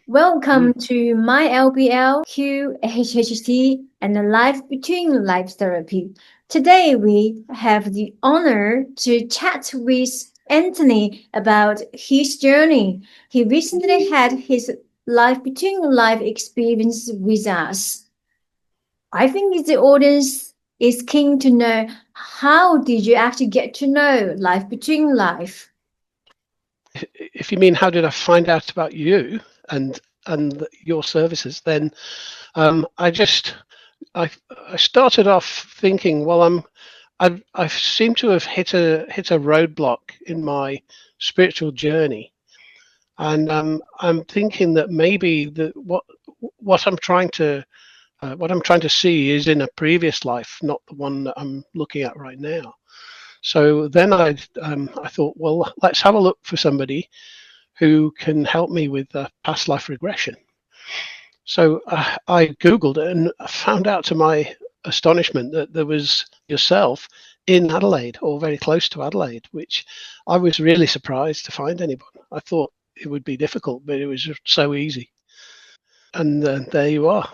Welcome to my LBL, qhht, and the Life Between Life Therapy. Today we have the honor to chat with Anthony about his journey. He recently had his Life Between Life experience with us. I think the audience is keen to know, how did you actually get to know Life Between Life? If you mean how did I find out about you and your services, then I started off thinking, well, I seem to have hit a roadblock in my spiritual journey, and I'm thinking that maybe what I'm trying to see is in a previous life, not the one that I'm looking at right now. So then I thought, well, let's have a look for somebody who can help me with past life regression. So I Googled it and found out to my astonishment that there was yourself in Adelaide, or very close to Adelaide, which I was really surprised to find anyone. I thought it would be difficult, but it was so easy. And there you are,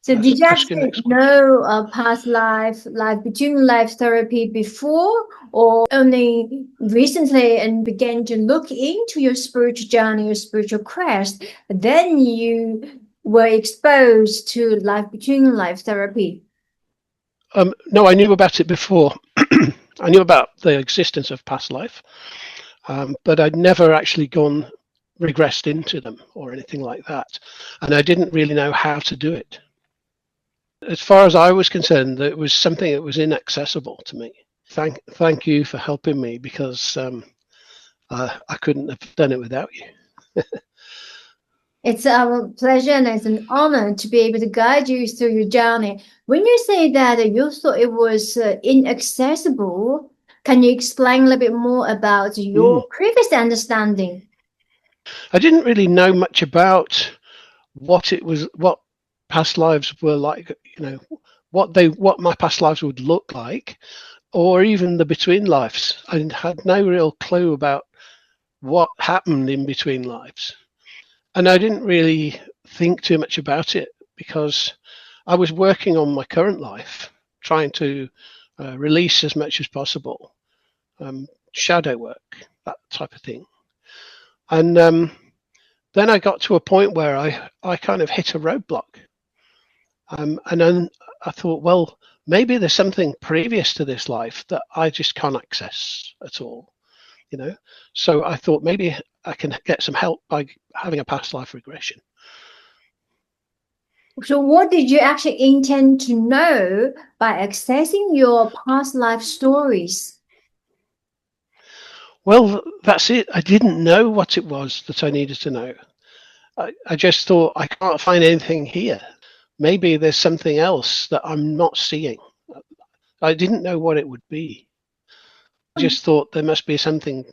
So did you actually know past life between life therapy before, or only recently and began to look into your spiritual journey, your spiritual quest, then you were exposed to life between life therapy? No, I knew about it before. I knew about the existence of past life, but I'd never actually regressed into them or anything like that. And I didn't really know how to do it. As far as I was concerned, it was something that was inaccessible to me. Thank you for helping me, because I couldn't have done it without you. It's our pleasure and it's an honor to be able to guide you through your journey. When you say that you thought it was inaccessible, can you explain a little bit more about your previous understanding? I didn't really know much about what past lives were like, what my past lives would look like, or even the between lives. I had no real clue about what happened in between lives. And I didn't really think too much about it, because I was working on my current life, trying to release as much as possible, shadow work, that type of thing. And then I got to a point where I kind of hit a roadblock. And then I thought, well, maybe there's something previous to this life that I just can't access at all, So I thought maybe I can get some help by having a past life regression. So what did you actually intend to know by accessing your past life stories? Well, that's it. I didn't know what it was that I needed to know. I just thought, I can't find anything here. Maybe there's something else that I'm not seeing. I didn't know what it would be. I just thought there must be something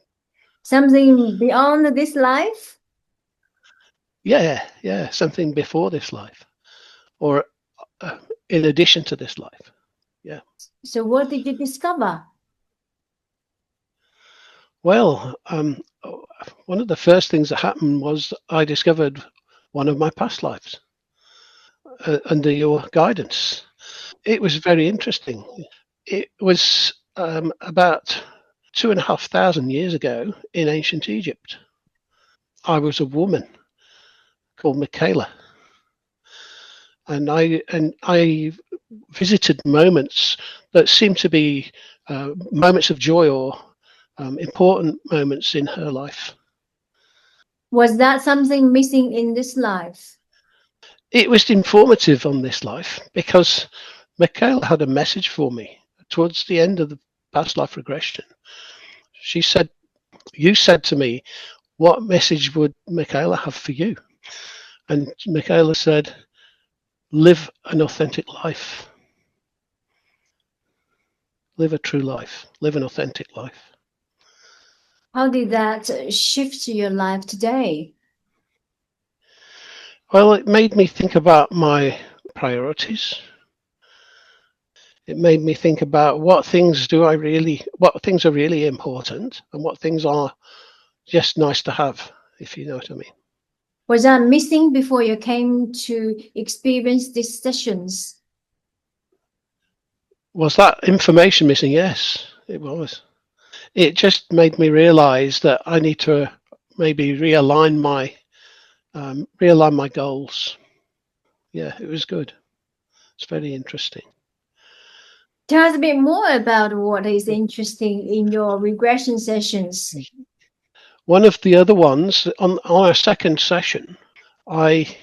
beyond this life? Yeah, something before this life, or in addition to this life. Yeah. So what did you discover? Well, one of the first things that happened was I discovered one of my past lives under your guidance. It was very interesting. It was about 2,500 years ago in ancient Egypt. I was a woman called Michaela, and I visited moments that seemed to be moments of joy, or important moments in her life. Was that something missing in this life? It was informative on this life, because Michaela had a message for me towards the end of the past life regression. She said, you said to me, what message would Michaela have for you? And Michaela said, live an authentic life. Live a true life. Live an authentic life. How did that shift your life today? Well, it made me think about my priorities. It made me think about what things are really important, and what things are just nice to have, if you know what I mean. Was that missing before you came to experience these sessions? Was that information missing? Yes, it was. It just made me realize that I need to maybe realign my goals. Yeah, it was good. It's very interesting. Tell us a bit more about what is interesting in your regression sessions. One of the other ones on our second session, I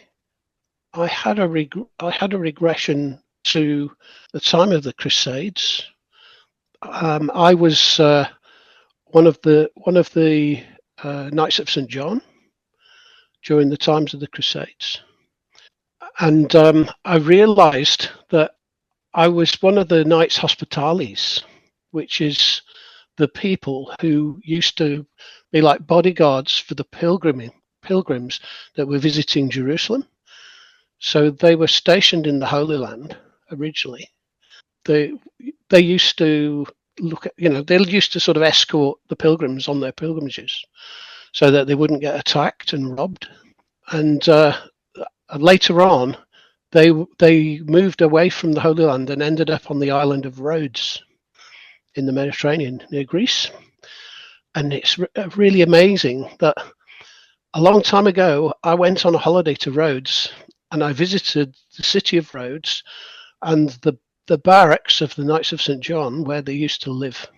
had a regression to the time of the Crusades. I was one of the Knights of St. John during the times of the Crusades, and I realised that I was one of the Knights Hospitalis, which is the people who used to be like bodyguards for the pilgrims that were visiting Jerusalem. So they were stationed in the Holy Land originally. They used to look at, they used to sort of escort the pilgrims on their pilgrimages so that they wouldn't get attacked and robbed. And later on, they moved away from the Holy Land and ended up on the island of Rhodes in the Mediterranean near Greece. And it's really amazing that a long time ago, I went on a holiday to Rhodes and I visited the city of Rhodes and the barracks of the Knights of St. John where they used to live.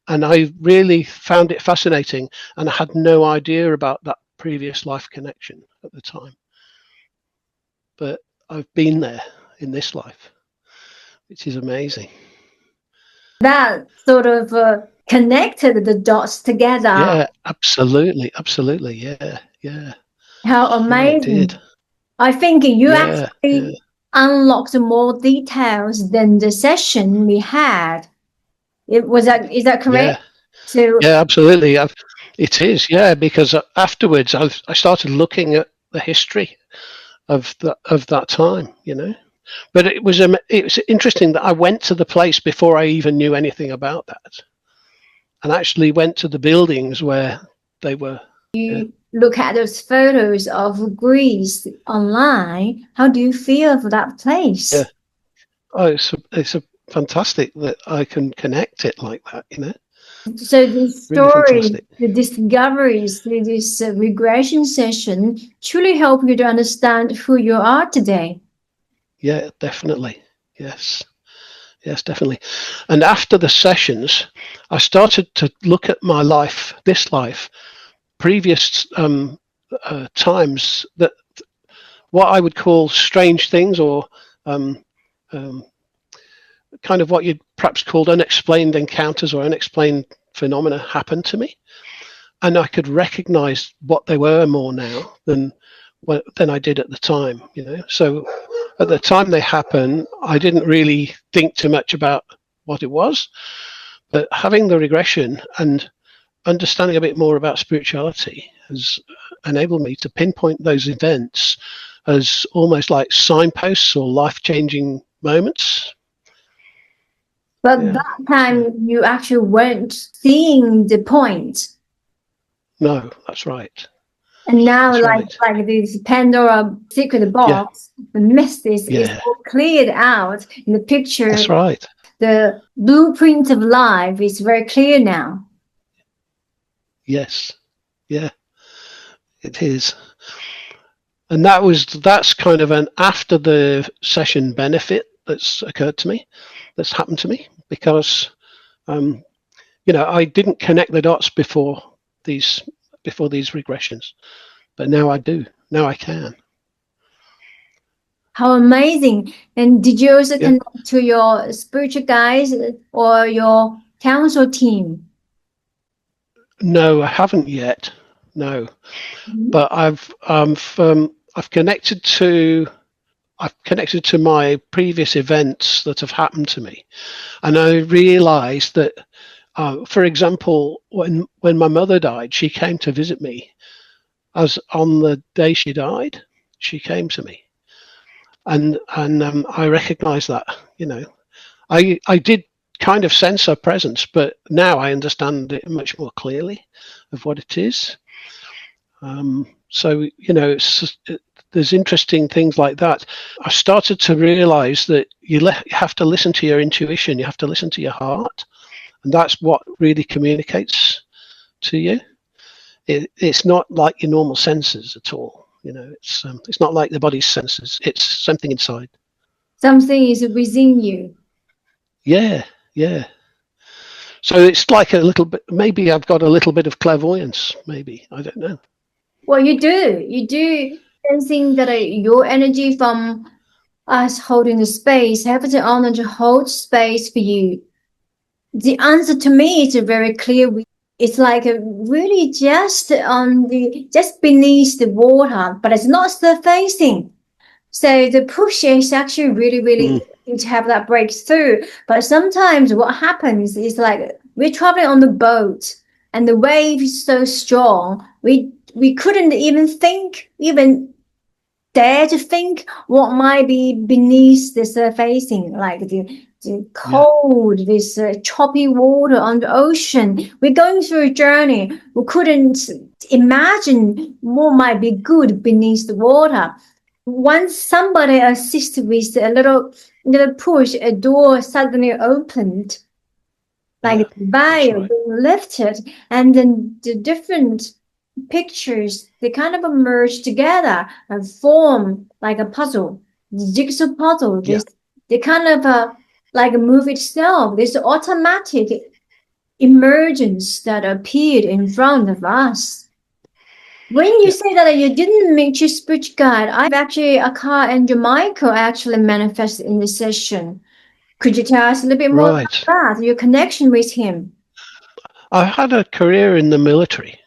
And I really found it fascinating, and I had no idea about that previous life connection at the time. But I've been there in this life, which is amazing. That sort of connected the dots together. Yeah, absolutely. Yeah. How amazing. Yeah, it did. I think you Yeah, actually unlocked more details than the session we had. Is that correct? yeah. So Yeah, absolutely. It is, yeah, because afterwards I started looking at the history of that time, But it was interesting that I went to the place before I even knew anything about that, and actually went to the buildings where they were. you look at those photos of Greece online. How do you feel for that place? Yeah. Oh, it's a fantastic that I can connect it like that, So the Really story, fantastic. the discoveries through this regression session truly help you to understand who you are today. Yeah, definitely. Yes, definitely. And after the sessions, I started to look at my life, this life, previous times, that what I would call strange things, or kind of what you'd perhaps called unexplained encounters or unexplained phenomena happened to me. And I could recognize what they were more now than I did at the time, So at the time they happened, I didn't really think too much about what it was. But having the regression and understanding a bit more about spirituality has enabled me to pinpoint those events as almost like signposts or life-changing moments. But that time you actually weren't seeing the point. No, that's right. And now, That's like this Pandora secret box, the message is all cleared out in the picture. That's right. The blueprint of life is very clear now. Yes. Yeah, it is. And that's kind of an after the session benefit that's occurred to me, that's happened to me, because I didn't connect the dots before these regressions, but now I do. Now I can. How amazing. And did you also connect to your spiritual guides or your council team? No, I haven't yet. No, but I've connected to my previous events that have happened to me, and I realised that, for example, when my mother died, she came to visit me. As on the day she died, she came to me, and I recognised that. I did kind of sense her presence, but now I understand it much more clearly of what it is. So, there's interesting things like that. I started to realize that you have to listen to your intuition, you have to listen to your heart, and that's what really communicates to you. It's not like your normal senses at all. It's not like the body's senses. It's something inside. Something is within you. Yeah, yeah. So it's like a little bit. Maybe I've got a little bit of clairvoyance. Maybe, I don't know. Well, you do. You do sensing that your energy from us holding the space, have the honor to hold space for you. The answer to me is very clear. It's like really just beneath the water, but it's not surfacing. So the push is actually really easy to have that breakthrough. But sometimes what happens is like we're traveling on the boat and the wave is so strong, we couldn't even dare to think what might be beneath the surfacing, like the cold, this choppy water on the ocean. We're going through a journey. We couldn't imagine what might be good beneath the water. Once somebody assists with a little push, a door suddenly opened, like the veil being lifted, and then the different pictures, they kind of merge together and form like a puzzle, the jigsaw puzzle. They kind of like move itself. This automatic emergence that appeared in front of us. When you say that you didn't meet your spiritual guide, I've actually Archangel Michael actually manifested in this session. Could you tell us a little bit more about that, your connection with him? I had a career in the military.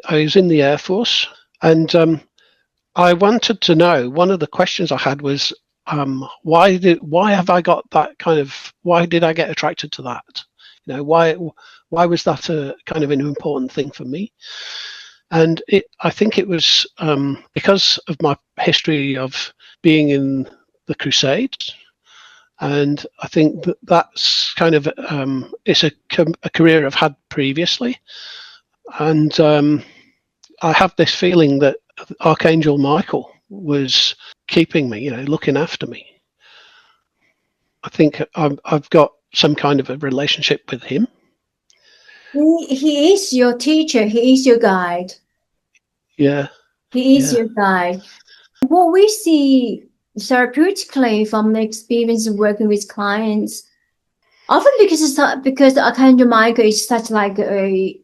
I was in the Air Force, and I wanted to know. One of the questions I had was, why have I got that kind of? Why did I get attracted to that? Why was that a kind of an important thing for me? And I think it was because of my history of being in the Crusades. And I think that's kind of it's a career I've had previously, and I have this feeling that Archangel Michael was keeping me, looking after me. I think I've got some kind of a relationship with him. He is your teacher. He is your guide. Yeah. He is your guide. What we see therapeutically from the experience of working with clients, often because Archangel Michael is such like a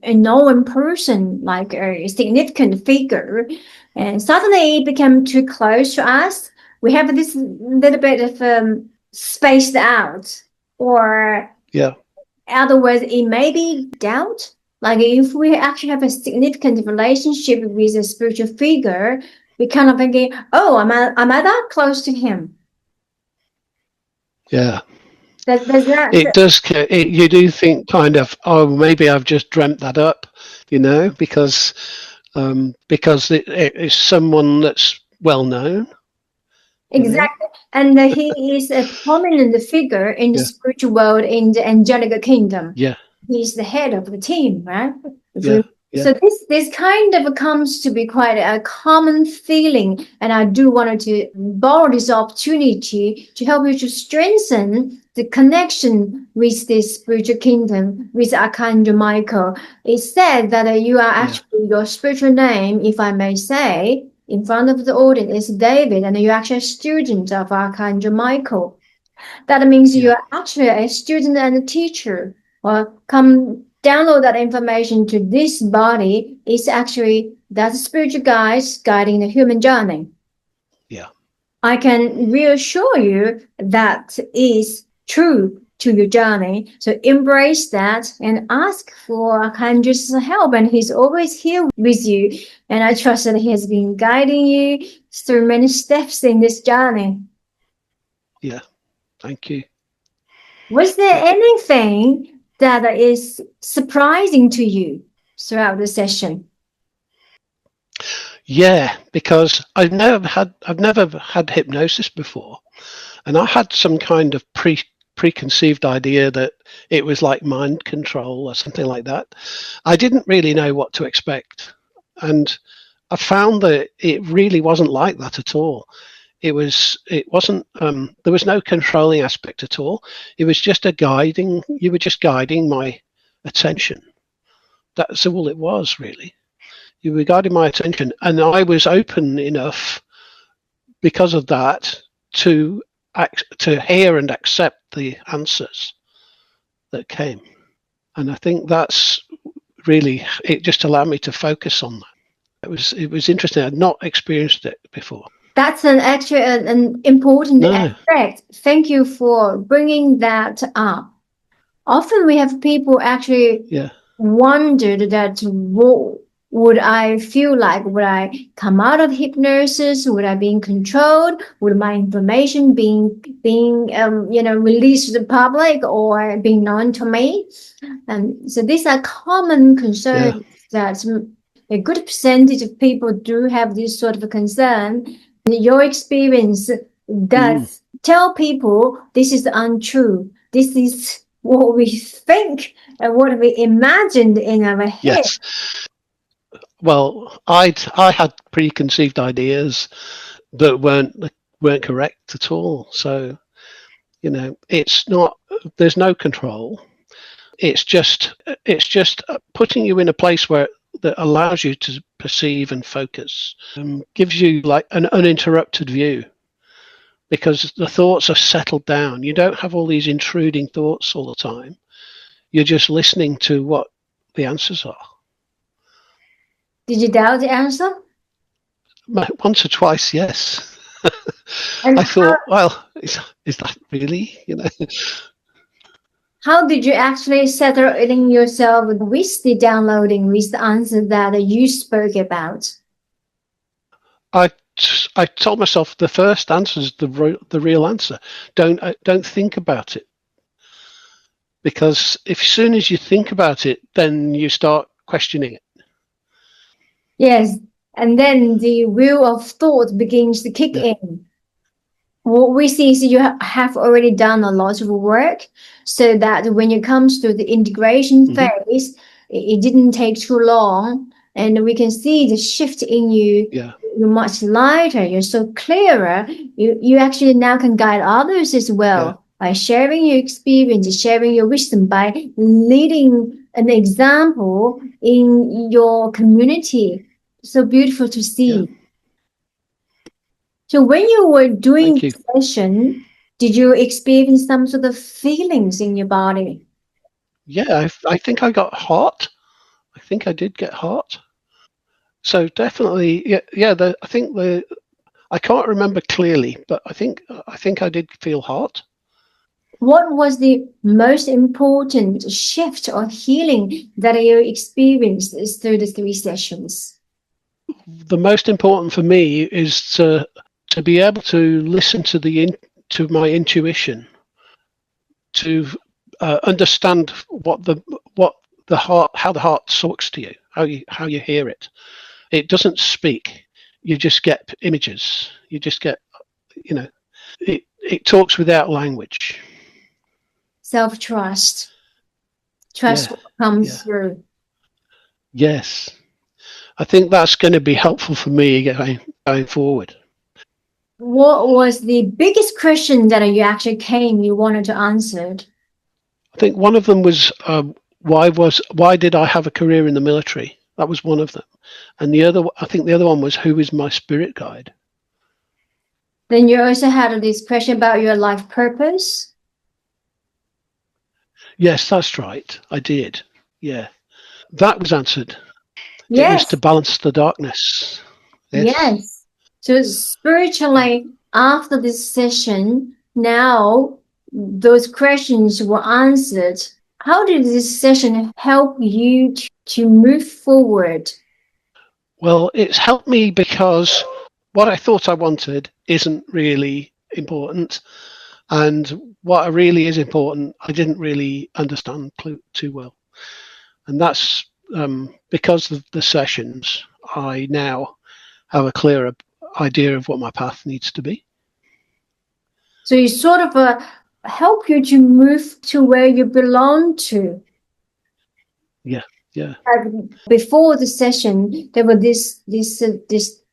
known person, like a significant figure, and suddenly it became too close to us. We have this little bit of spaced out, or other words, it may be doubt. Like if we actually have a significant relationship with a spiritual figure, we kind of thinking, oh, am I that close to him? Yeah. It does. You do think kind of, oh, maybe I've just dreamt that up, because it's someone that's well known. Exactly. And he is a prominent figure in the spiritual world, in the angelic kingdom. Yeah. He's the head of the team, right? Yeah. So this kind of comes to be quite a common feeling. And I do want to borrow this opportunity to help you to strengthen the connection with this spiritual kingdom, with Archangel Michael. It's said that you are actually, your spiritual name, if I may say, in front of the audience is David, and you're actually a student of Archangel Michael. That means you are actually a student and a teacher. Well, come download that information to this body. It's actually that spiritual guides guiding the human journey. Yeah. I can reassure you that is true to your journey. So embrace that and ask for Archangel's help. And he's always here with you. And I trust that he has been guiding you through many steps in this journey. Yeah. Thank you. Was there anything that is surprising to you throughout the session? Yeah, because I've never had hypnosis before, and I had some kind of preconceived idea that it was like mind control or something like that. I didn't really know what to expect, and I found that it really wasn't like that at all. It wasn't, there was no controlling aspect at all. It was just you were just guiding my attention. That's all it was, really. You were guiding my attention, and I was open enough because of that to hear and accept the answers that came. And I think that's really, it just allowed me to focus on that. It was interesting. I'd not experienced it before. That's actually an important No. aspect. Thank you for bringing that up. Often we have people actually wondered that what would I feel like? Would I come out of hypnosis? Would I be controlled? Would my information being released to the public or being known to me? And so these are common concerns that a good percentage of people do have this sort of a concern. Your experience does tell people this is untrue. This is what we think and what we imagined in our head. Yes. Well, I had preconceived ideas that weren't correct at all. So, it's not. There's no control. It's just putting you in a place that allows you to perceive and focus, gives you like an uninterrupted view, because the thoughts are settled down. You don't have all these intruding thoughts all the time. You're just listening to what the answers are. Did you doubt the answer? Once or twice, yes. I thought, well, is that really, How did you actually settle in yourself with the downloading, with the answer that you spoke about? I told myself the first answer is the real answer. Don't think about it, because as soon as you think about it, then you start questioning it. Yes, and then the wheel of thought begins to kick in. What we see is you have already done a lot of work, so that when it comes to the integration phase, it didn't take too long, and we can see the shift in you. You're much lighter. You're so clearer. You actually now can guide others as well by sharing your experience, sharing your wisdom, by leading an example in your community. So beautiful to see. So when you were doing the session, did you experience some sort of feelings in your body? Yeah, I think I got hot. I think I did get hot. So definitely, I can't remember clearly, but I think I did feel hot. What was the most important shift or healing that you experienced through the 3 sessions? The most important for me is to be able to listen to my intuition, to understand how the heart talks to you, how you hear it. It doesn't speak. You just get images. You just get, it talks without language. Self-trust. Trust comes through. Yes. I think that's going to be helpful for me going forward. What was the biggest question that you wanted to answer? I think one of them was, why did I have a career in the military? That was one of them. And the other one was, who is my spirit guide? Then you also had this question about your life purpose? Yes, that's right. I did. Yeah. That was answered. Yes. It was to balance the darkness. Yes. So spiritually, after this session, now those questions were answered. How did this session help you to move forward? Well, it's helped me because what I thought I wanted isn't really important. And what really is important, I didn't really understand too well. And that's because of the sessions, I now have a clearer idea of what my path needs to be. So it sort of help you to move to where you belong to. Yeah. Yeah. Before the session, there were this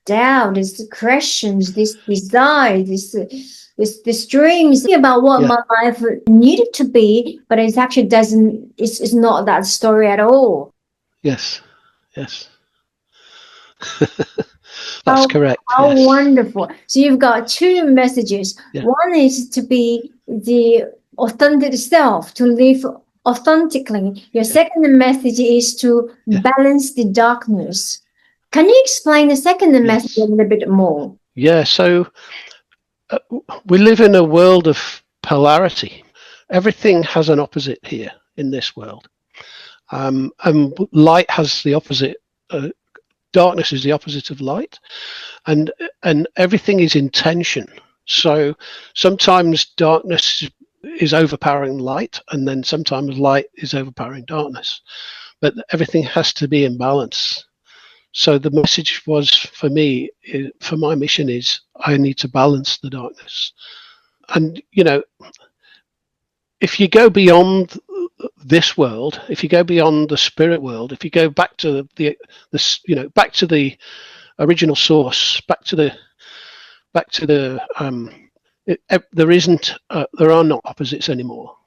doubt, this questions, this desire, this dreams about what Yeah. my life needed to be, but it actually doesn't. It's not that story at all. Yes. Yes. That's How correct. how Yes. wonderful! So you've got two messages. Yeah. One is to be the authentic self, to live authentically. Your Yeah. second message is to Yeah. balance the darkness. Can you explain the second message a Yes. little bit more? Yeah. So we live in a world of polarity. Everything has an opposite here in this world. And light has the opposite. Darkness is the opposite of light, and everything is in tension. So sometimes darkness is overpowering light, and then sometimes light is overpowering darkness. But everything has to be in balance. So the message was for me, for my mission, is I need to balance the darkness. And if you go beyond this world, if you go beyond the spirit world, if you go back to back to the original source, back to the there are not opposites anymore.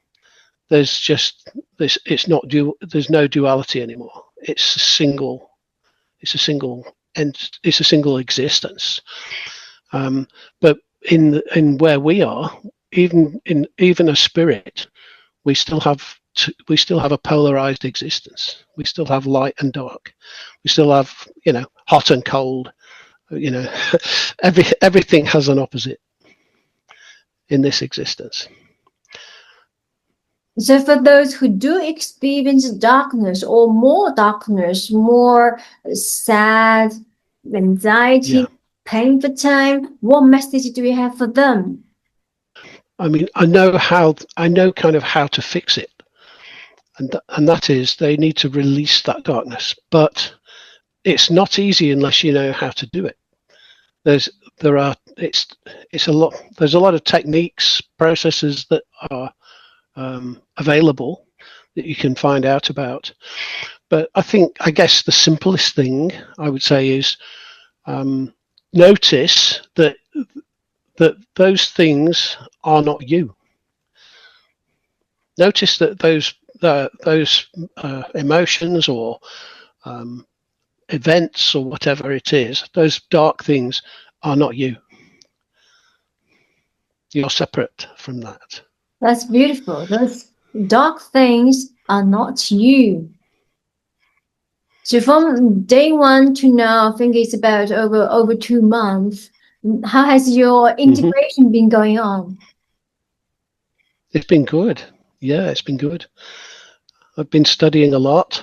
There's just this. It's not dual. There's no duality anymore. It's a single. It's a single. And it's a single existence. But in where we are, even a spirit, we still have a polarized existence. We still have light and dark. We still have hot and cold. Everything has an opposite in this existence. So for those who do experience darkness or more darkness, more sad, anxiety, painful time, what message do we have for them? I mean, I know kind of how to fix it, and that is they need to release that darkness. But it's not easy unless you know how to do it. There's a lot of techniques, processes that are available that you can find out about. But I guess the simplest thing I would say is notice that those things are not you. Notice that those emotions or events or whatever it is, those dark things are not you. You're separate from that. That's beautiful. Those dark things are not you. So from day one to now, I think it's about over 2 months. How has your integration been going on? It's been good. Yeah, it's been good. I've been studying a lot,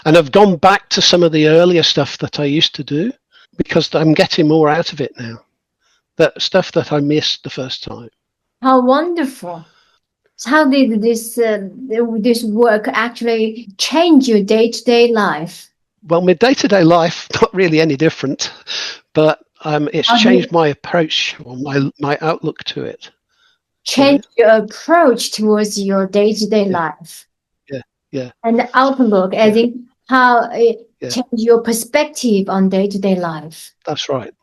and I've gone back to some of the earlier stuff that I used to do because I'm getting more out of it now. That stuff that I missed the first time. How wonderful. So how did this work actually change your day-to-day life? Well, my day-to-day life, not really any different, but it's changed my approach or my outlook to it. Change your approach towards your day-to-day life. Yeah. And the outlook, as in how it change your perspective on day-to-day life. That's right.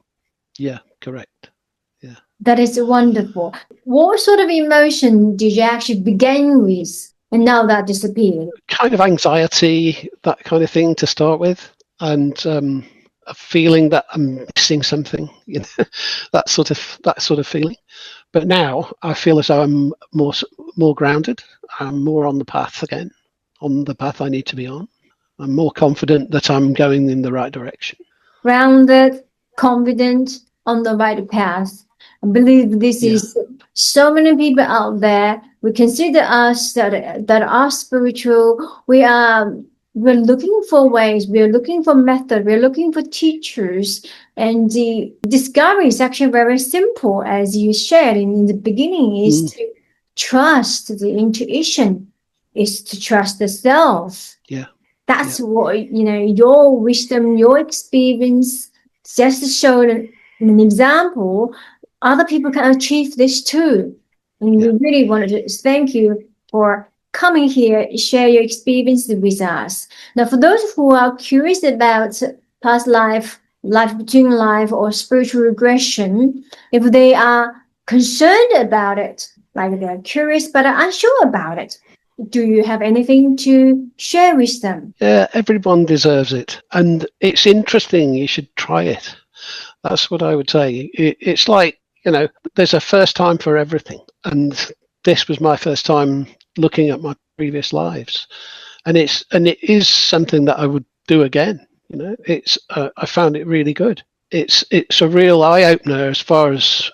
Yeah, correct. Yeah. That is wonderful. What sort of emotion did you actually begin with, and now that disappeared? Kind of anxiety, that kind of thing to start with, and a feeling that I'm missing something, that sort of feeling. But now I feel as though I'm more grounded. I'm more on the path again, on the path I need to be on. I'm more confident that I'm going in the right direction. Grounded, confident, on the right path. I believe this is so many people out there. We consider us that are spiritual. We're looking for ways. We're looking for method. We're looking for teachers. And the discovery is actually very simple, as you shared in the beginning, is to trust the intuition, is to trust the self. Yeah. That's what, your wisdom, your experience, just to show an example, other people can achieve this too. And we really wanted to thank you for coming here, share your experiences with us. Now, for those who are curious about past life, life between life, or spiritual regression, if they are concerned about it, like they're curious but are unsure about it, do you have anything to share with them? Yeah, everyone deserves it. And it's interesting. You should try it. That's what I would say. It's like, there's a first time for everything. And this was my first time looking at my previous lives. And it is something that I would do again. I found it really good. It's a real eye opener as far as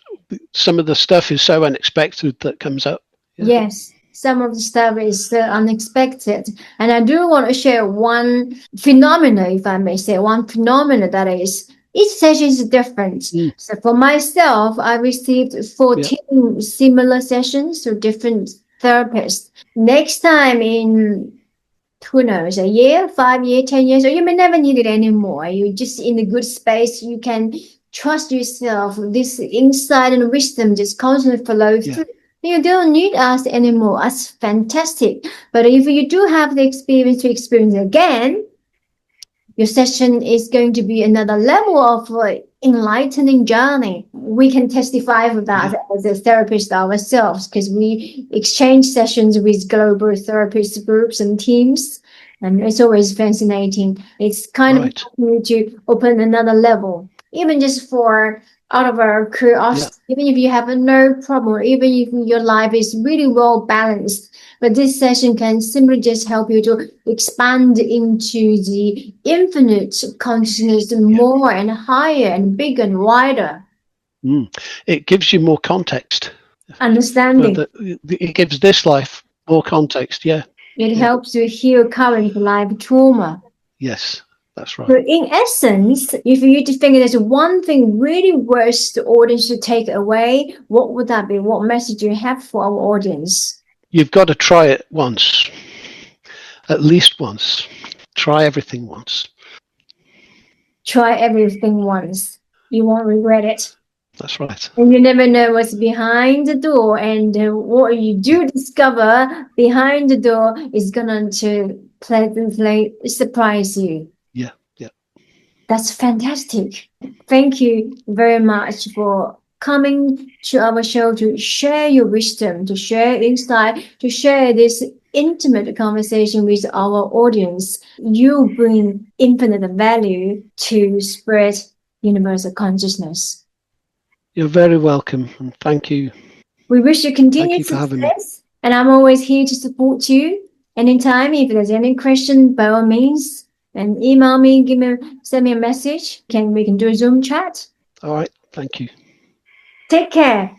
some of the stuff is so unexpected that comes up. Yeah. Yes, some of the stuff is unexpected. And I do want to share one phenomena, if I may say, one phenomena that is, each session is different. So for myself, I received 14 similar sessions through different therapists. Next time in, who knows, a year, 5 years, 10 years, or you may never need it anymore. You're just in a good space. You can trust yourself. This insight and wisdom just constantly flow through. You don't need us anymore. That's fantastic. But if you do have the experience to experience again, your session is going to be another level of enlightening journey. We can testify for that as a therapist ourselves, because we exchange sessions with global therapist groups and teams, and it's always fascinating. It's kind of to open another level, even just for out of our curiosity, even if you have no problem, even if your life is really well balanced. But this session can simply just help you to expand into the infinite consciousness more and higher and bigger and wider. It gives you more context. Understanding. It gives this life more context, It helps you heal current life trauma. Yes, that's right. So in essence, if you to think there's one thing really worth the audience to take away, what would that be? What message do you have for our audience? You've got to try it once, at least once. Try everything once. Try everything once. You won't regret it. That's right. And you never know what's behind the door, and what you do discover behind the door is going to pleasantly surprise you. Yeah. That's fantastic. Thank you very much for coming to our show to share your wisdom, to share insight, to share this intimate conversation with our audience. You bring infinite value to spread universal consciousness. You're very welcome, and thank you. We wish you continued success, and I'm always here to support you. Anytime, if there's any question, by all means, and email me, send me a message. We can do a Zoom chat. All right, thank you. Take care.